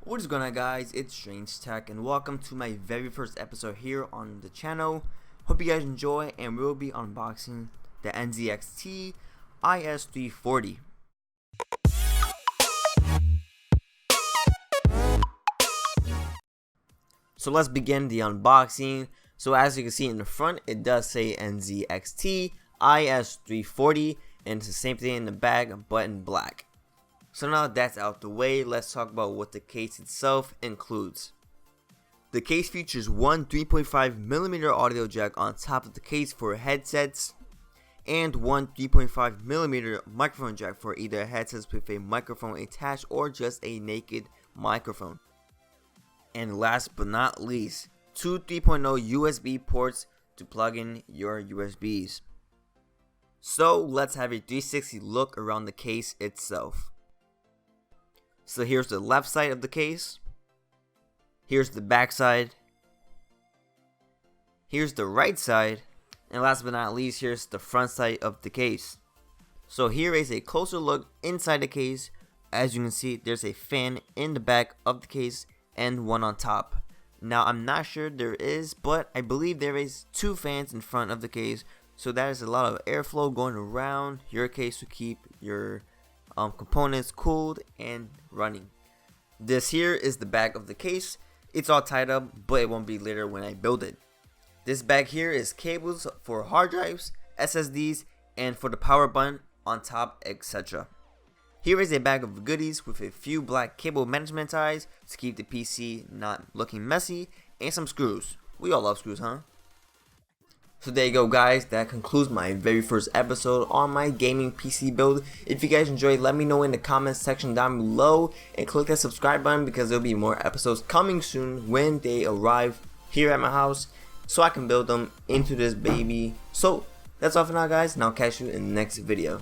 What is going on, guys? It's StrangeTech and welcome to my very first episode here on the channel. Hope you guys enjoy, and we'll be unboxing the Nzxt S340. So let's begin the unboxing. So as you can see in the front, it does say Nzxt S340, and it's the same thing in the back, but in black. So now that's out the way, let's talk about what the case itself includes. The case features one 3.5mm audio jack on top of the case for headsets, and one 3.5mm microphone jack for either headsets with a microphone attached or just a naked microphone. And last but not least, two 3.0 USB ports to plug in your USBs. So let's have a 360 look around the case itself. So here's the left side of the case, here's the back side, here's the right side, and last but not least, here's the front side of the case. So here is a closer look inside the case. As you can see, there's a fan in the back of the case and one on top. Now I'm not sure there is, but I believe there is two fans in front of the case, so that is a lot of airflow going around your case to keep your components cooled and running. This here is the back of the case. It's all tied up, but it won't be later when I build it. This bag here is cables for hard drives, SSDs, and for the power button on top, etc. Here is a bag of goodies with a few black cable management ties to keep the PC not looking messy, and some screws. We all love screws, huh? So there you go, guys, that concludes my very first episode on my gaming PC build. If you guys enjoyed, let me know in the comments section down below, and click that subscribe button because there'll be more episodes coming soon when they arrive here at my house, so I can build them into this baby. So that's all for now, guys, and I'll catch you in the next video.